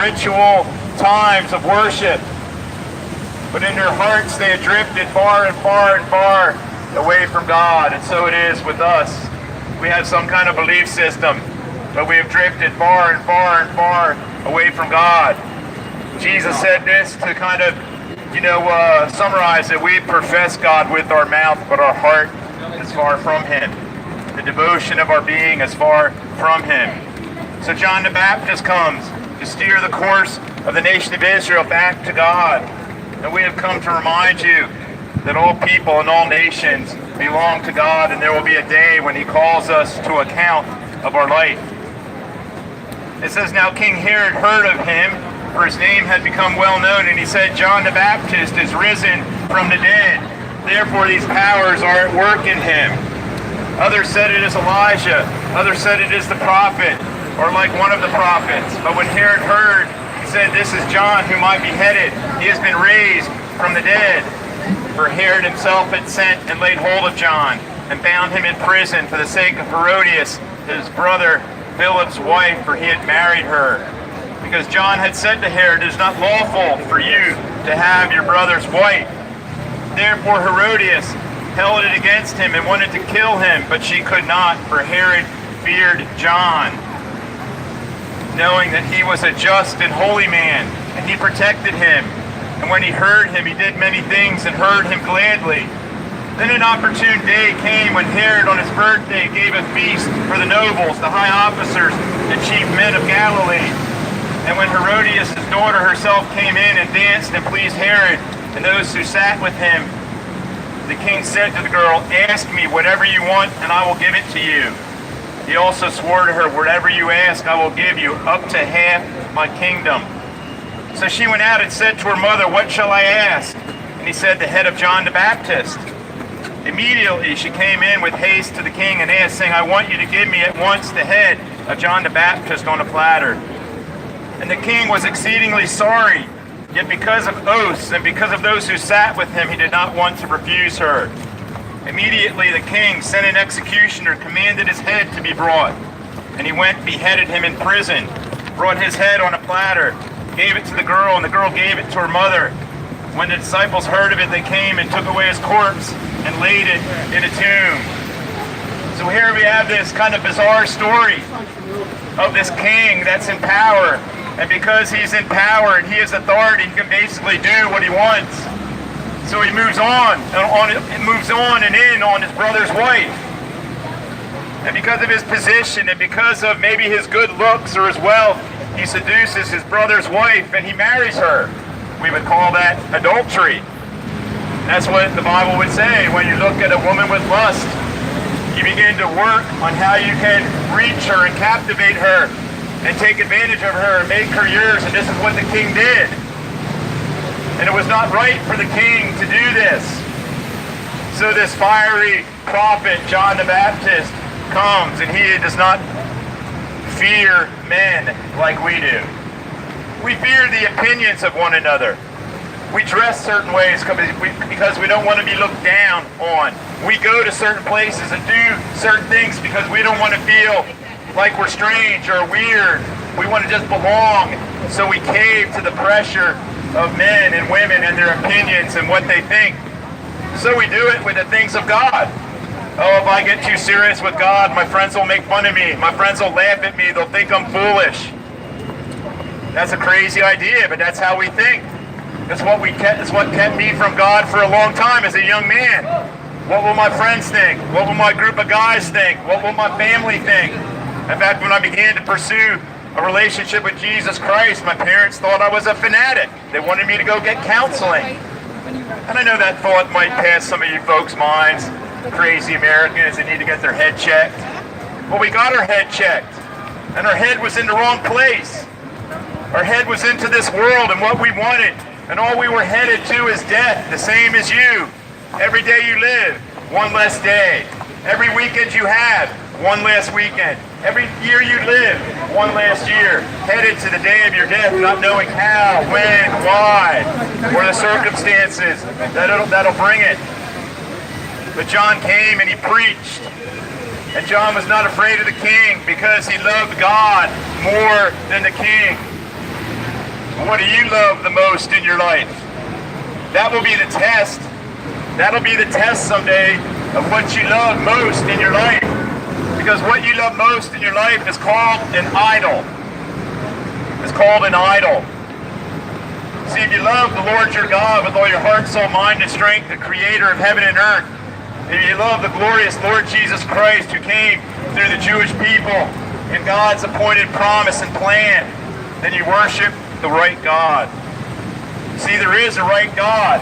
ritual times of worship. But in their hearts they had drifted far and far and far away from God. And so it is with us. We have some kind of belief system, but we have drifted far and far and far away from God. Jesus said this to kind of, summarize it. We profess God with our mouth, but our heart is far from Him. The devotion of our being is far from Him. So John the Baptist comes to steer the course of the nation of Israel back to God. And we have come to remind you that all people and all nations belong to God, and there will be a day when He calls us to account of our life. It says, now King Herod heard of him, for his name had become well known, and he said, John the Baptist is risen from the dead. Therefore these powers are at work in him. Others said it is Elijah. Others said it is the prophet, or like one of the prophets. But when Herod heard, he said, this is John whom I beheaded. He has been raised from the dead. For Herod himself had sent and laid hold of John, and bound him in prison for the sake of Herodias, his brother Philip's wife, for he had married her. Because John had said to Herod, it is not lawful for you to have your brother's wife. Therefore Herodias held it against him and wanted to kill him, but she could not, for Herod feared John, knowing that he was a just and holy man, and he protected him. And when he heard him, he did many things and heard him gladly. Then an opportune day came when Herod on his birthday gave a feast for the nobles, the high officers, and chief men of Galilee. And when Herodias' daughter herself came in and danced and pleased Herod and those who sat with him, the king said to the girl, ask me whatever you want, and I will give it to you. He also swore to her, whatever you ask, I will give you, up to half my kingdom. So she went out and said to her mother, what shall I ask? And he said, the head of John the Baptist. Immediately she came in with haste to the king and asked, saying, I want you to give me at once the head of John the Baptist on a platter. And the king was exceedingly sorry, yet because of oaths and because of those who sat with him, he did not want to refuse her. Immediately the king sent an executioner, commanded his head to be brought. And he went and beheaded him in prison, brought his head on a platter, gave it to the girl, and the girl gave it to her mother. When the disciples heard of it, they came and took away his corpse and laid it in a tomb. So here we have this kind of bizarre story of this king that's in power. And because he's in power and he has authority, he can basically do what he wants. So he moves on and in on his brother's wife. And because of his position and because of maybe his good looks or his wealth, he seduces his brother's wife and he marries her. We would call that adultery. That's what the Bible would say. When you look at a woman with lust, you begin to work on how you can reach her and captivate her and take advantage of her and make her yours. And this is what the king did. And it was not right for the king to do this. So this fiery prophet, John the Baptist, comes, and he does not fear men like we do. We fear the opinions of one another. We dress certain ways because we don't want to be looked down on. We go to certain places and do certain things because we don't want to feel like we're strange or weird. We want to just belong. So we cave to the pressure of men and women and their opinions and what they think. So we do it with the things of God. Oh, if I get too serious with God, my friends will make fun of me. My friends will laugh at me. They'll think I'm foolish. That's a crazy idea, but that's how we think. It's what kept me from God for a long time as a young man. What will my friends think? What will my group of guys think? What will my family think? In fact, when I began to pursue a relationship with Jesus Christ, my parents thought I was a fanatic. They wanted me to go get counseling. And I know that thought might pass some of you folks' minds. Crazy Americans that need to get their head checked. Well, we got our head checked, and our head was in the wrong place. Our head was into this world and what we wanted, and all we were headed to is death, the same as you. Every day you live, one less day. Every weekend you have, one less weekend. Every year you live, one last year, headed to the day of your death, not knowing how, when, why, or the circumstances that'll bring it. But John came and he preached. And John was not afraid of the king because he loved God more than the king. What do you love the most in your life? That will be the test. That'll be the test someday of what you love most in your life. Because what you love most in your life is called an idol. It's called an idol. See, if you love the Lord your God with all your heart, soul, mind, and strength, the creator of heaven and earth, if you love the glorious Lord Jesus Christ who came through the Jewish people in God's appointed promise and plan, then you worship the right God. See, there is a right God.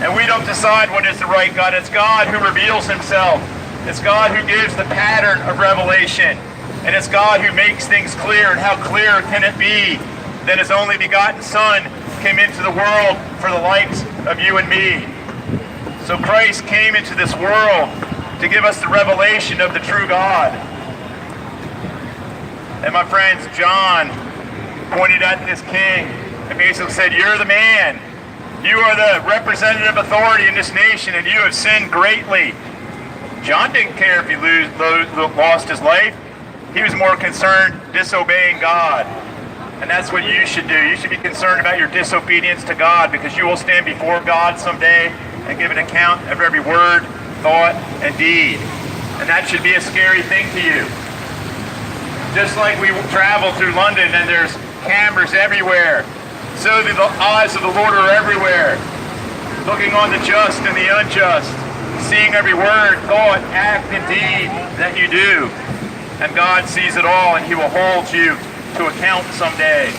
And we don't decide what is the right God. It's God who reveals himself. It's God who gives the pattern of revelation. And it's God who makes things clear. And how clear can it be that his only begotten Son came into the world for the likes of you and me? So Christ came into this world to give us the revelation of the true God. And my friends, John pointed at this king and basically said, you're the man. You are the representative authority in this nation, and you have sinned greatly. John didn't care if he lost his life. He was more concerned disobeying God. And that's what you should do. You should be concerned about your disobedience to God, because you will stand before God someday and give an account of every word, thought, and deed. And that should be a scary thing to you. Just like we travel through London and there's cameras everywhere, so the eyes of the Lord are everywhere, looking on the just and the unjust, seeing every word, thought, act, and deed that you do. And God sees it all, and he will hold you to account someday.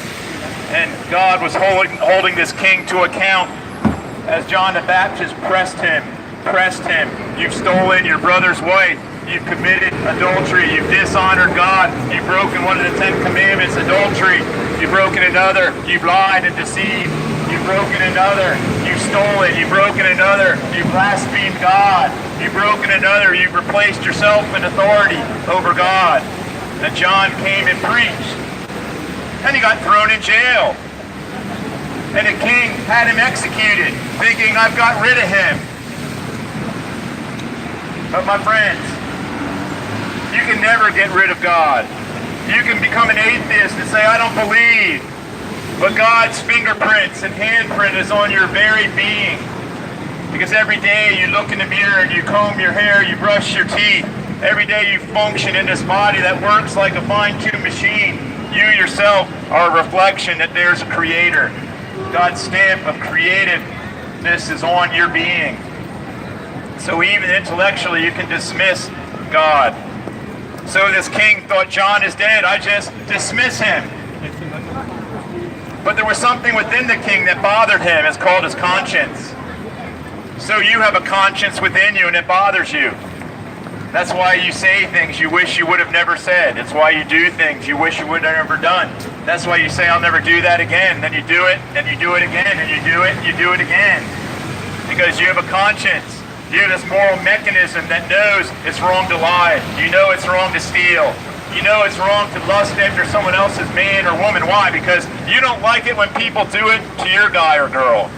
And God was holding this king to account as John the Baptist pressed him. You've stolen your brother's wife. You've committed adultery. You've dishonored God. You've broken one of the 10 commandments, adultery. You've broken another. You've lied and deceived. You've broken another. You've stolen. You've broken another. You've blasphemed God. You've broken another. You've replaced yourself in authority over God. Then John came and preached. And he got thrown in jail. And the king had him executed, thinking, I've got rid of him. But my friends, you can never get rid of God. You can become an atheist and say, I don't believe. But God's fingerprints and handprint is on your very being. Because every day you look in the mirror and you comb your hair, you brush your teeth. Every day you function in this body that works like a fine-tuned machine. You yourself are a reflection that there's a creator. God's stamp of creativeness is on your being. So even intellectually you can dismiss God. So this king thought, John is dead, I just dismiss him. But there was something within the king that bothered him. It's called his conscience. So you have a conscience within you and it bothers you. That's why you say things you wish you would have never said. It's why you do things you wish you would have never done. That's why you say, I'll never do that again. Then you do it, and you do it again, and you do it, and you do it again. Because you have a conscience. You have this moral mechanism that knows it's wrong to lie. You know it's wrong to steal. You know it's wrong to lust after someone else's man or woman. Why? Because you don't like it when people do it to your guy or girl.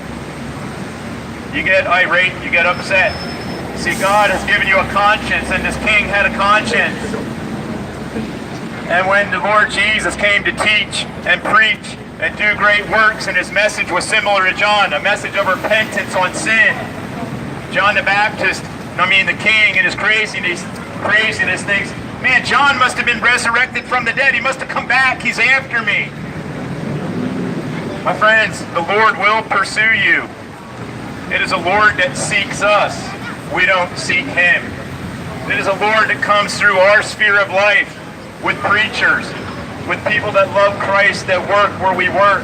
You get irate, you get upset. See, God has given you a conscience, and this king had a conscience. And when the Lord Jesus came to teach and preach and do great works, and his message was similar to John, a message of repentance on sin, John the Baptist, the king, and his craziness thinks, man, John must have been resurrected from the dead. He must have come back. He's after me. My friends, the Lord will pursue you. It is a Lord that seeks us. We don't seek him. It is a Lord that comes through our sphere of life with preachers, with people that love Christ, that work where we work,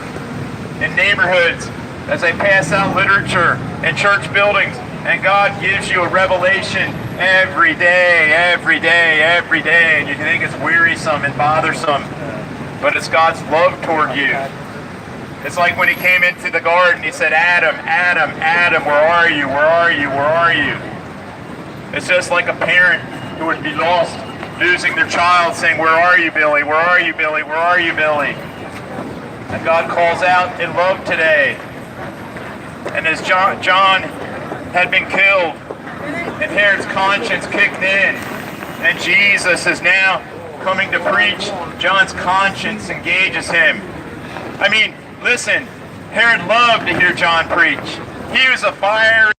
in neighborhoods, as they pass out literature in church buildings. And God gives you a revelation every day, and you think it's wearisome and bothersome, but it's God's love toward you. It's like when he came into the garden, he said, Adam, Adam, Adam, where are you? Where are you? Where are you? It's just like a parent who would be lost, losing their child, saying, where are you, Billy? Where are you, Billy? Where are you, Billy? And God calls out in love today. And as John had been killed, and Herod's conscience kicked in, and Jesus is now coming to preach, John's conscience engages him. Listen, Herod loved to hear John preach. He was a fiery